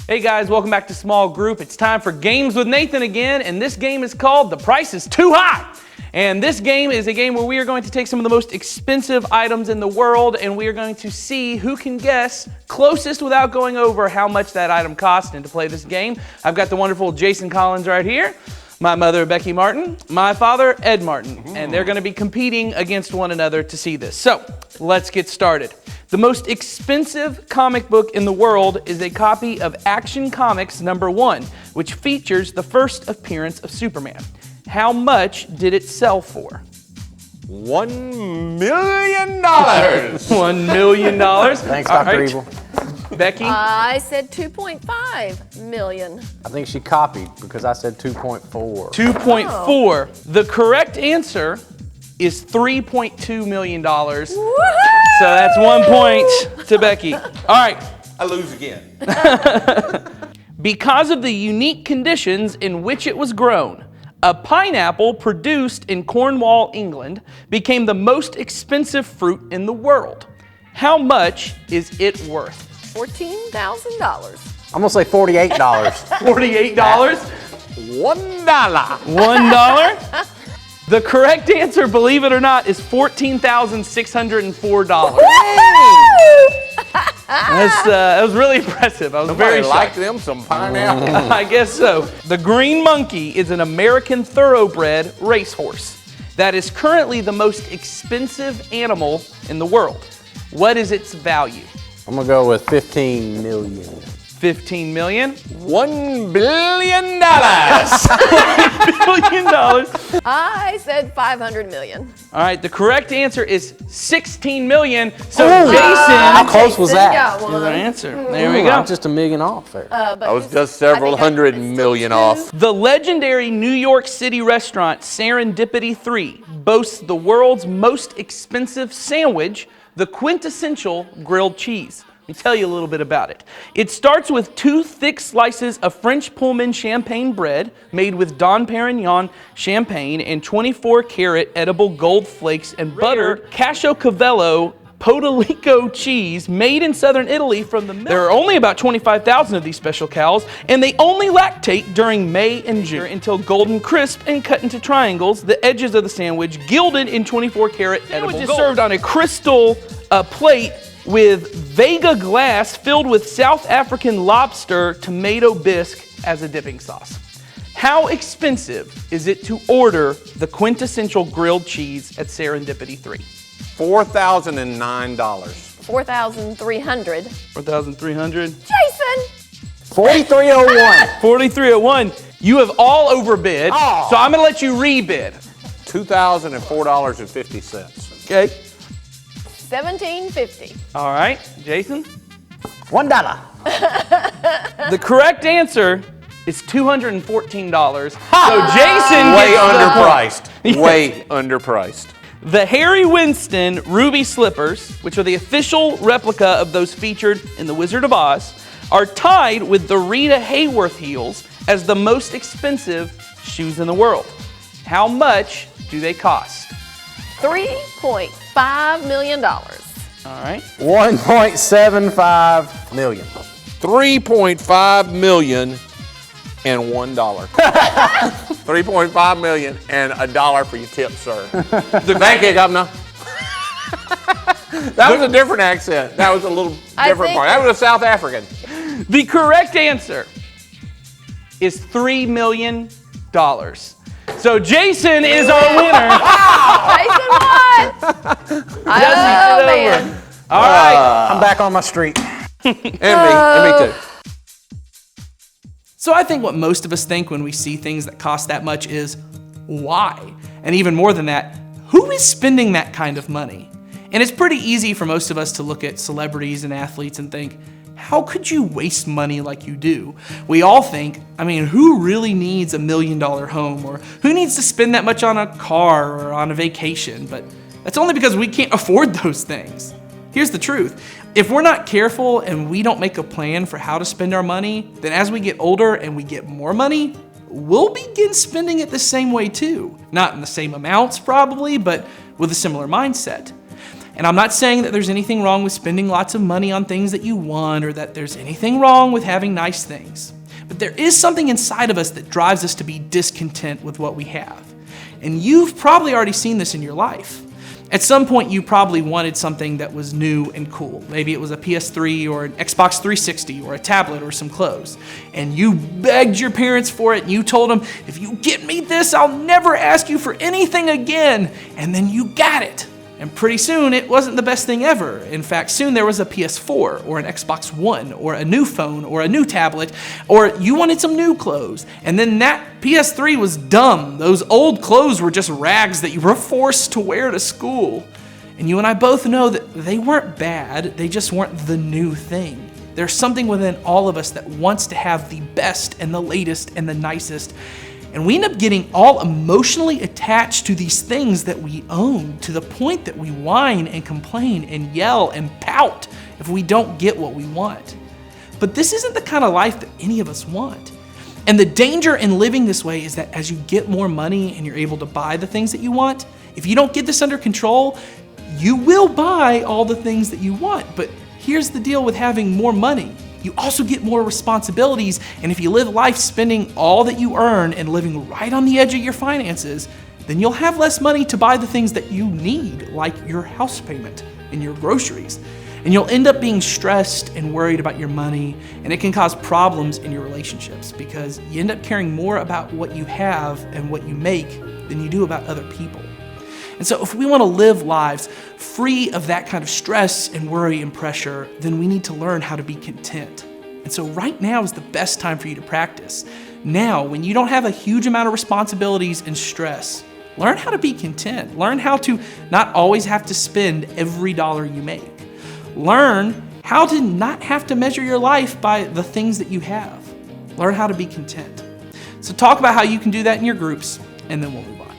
Hey guys, welcome back to Small Group. It's time for Games with Nathan again, and this game is called The Price is Too High. And this game is a game where we are going to take some of the most expensive items in the world, and we are going to see who can guess closest without going over how much that item cost. And to play this game, I've got the wonderful Jason Collins right here, my mother, Becky Martin, my father, Ed Martin, and they're going to be competing against one another to see this. So let's get started. The most expensive comic book in the world is a copy of Action Comics #1, which features the first appearance of Superman. How much did it sell for? $1 million. $1 million. Thanks, Dr. Evil. Becky? I said 2.5 million. I think she copied because I said 2.4. 2.4. The correct answer is $3.2 million. Woohoo! So that's 1 point to Becky. All right. I lose again. Because of the unique conditions in which it was grown, a pineapple produced in Cornwall, England, became the most expensive fruit in the world. How much is it worth? $14,000. I'm going to say $48. $48? $1. $1? The correct answer, believe it or not, is $14,604. That was really impressive. I was very shocked. Like them some pineapple. I guess so. The green monkey is an American thoroughbred racehorse that is currently the most expensive animal in the world. What is its value? I'm going to go with 15 million. 15 million? $1 billion. $1 billion. I said 500 million. All right, the correct answer is 16 million. So Ooh. Jason, How close was that? Got is one. our answer. There we Ooh, go. I'm just $1 million off there. I was just several hundred million off. The legendary New York City restaurant Serendipity 3 boasts the world's most expensive sandwich, the quintessential grilled cheese. Let me tell you a little bit about it. It starts with 2 thick slices of French Pullman champagne bread made with Dom Perignon champagne and 24-karat edible gold flakes and butter, Caciocavallo Podolico cheese made in southern Italy from the milk. There are only about 25,000 of these special cows, and they only lactate during May and June until golden crisp and cut into triangles, the edges of the sandwich gilded in 24-karat edible gold. It is served on a crystal plate with Vega glass filled with South African lobster tomato bisque as a dipping sauce. How expensive is it to order the quintessential grilled cheese at Serendipity 3? $4,009. 4,300. 4,300. Jason! 4301. 4,301. You have all overbid, Oh. so I'm going to let you rebid. $2,004.50. Okay. 1,750. All right, Jason. $1. The correct answer is $214. So Jason Way gets the underpriced. point. Way underpriced. The Harry Winston Ruby Slippers, which are the official replica of those featured in The Wizard of Oz, are tied with the Rita Hayworth heels as the most expensive shoes in the world. How much do they cost? $3.5 million. All right. 1.75 million. $3.5 million and $1. 3.5 million and $1 for your tip, sir. Thank you, Governor. That was a different accent. That was a little different part. That was a South African. The correct answer is $3 million. So Jason is our winner. Jason won! Oh, man. All right. I'm back on my streak. And me too. So I think what most of us think when we see things that cost that much is, why? And even more than that, who is spending that kind of money? And it's pretty easy for most of us to look at celebrities and athletes and think, how could you waste money like you do? We all think, who really needs $1 million home? Or who needs to spend that much on a car or on a vacation? But that's only because we can't afford those things. Here's the truth. If we're not careful and we don't make a plan for how to spend our money, then as we get older and we get more money, we'll begin spending it the same way too. Not in the same amounts probably, but with a similar mindset. And I'm not saying that there's anything wrong with spending lots of money on things that you want or that there's anything wrong with having nice things. But there is something inside of us that drives us to be discontent with what we have. And you've probably already seen this in your life. At some point, you probably wanted something that was new and cool. Maybe it was a PS3 or an Xbox 360 or a tablet or some clothes. And you begged your parents for it and you told them, if you get me this, I'll never ask you for anything again. And then you got it. And pretty soon, it wasn't the best thing ever. In fact, soon there was a PS4 or an Xbox One or a new phone or a new tablet, or you wanted some new clothes. And then that PS3 was dumb. Those old clothes were just rags that you were forced to wear to school. And you and I both know that they weren't bad, they just weren't the new thing. There's something within all of us that wants to have the best and the latest and the nicest. And we end up getting all emotionally attached to these things that we own, to the point that we whine and complain and yell and pout if we don't get what we want. But this isn't the kind of life that any of us want. And the danger in living this way is that as you get more money and you're able to buy the things that you want, if you don't get this under control, you will buy all the things that you want. But here's the deal with having more money. You also get more responsibilities, and if you live life spending all that you earn and living right on the edge of your finances, then you'll have less money to buy the things that you need, like your house payment and your groceries. And you'll end up being stressed and worried about your money, and it can cause problems in your relationships because you end up caring more about what you have and what you make than you do about other people. And so if we want to live lives free of that kind of stress and worry and pressure, then we need to learn how to be content. And so right now is the best time for you to practice. Now, when you don't have a huge amount of responsibilities and stress, learn how to be content. Learn how to not always have to spend every dollar you make. Learn how to not have to measure your life by the things that you have. Learn how to be content. So talk about how you can do that in your groups, and then we'll move on.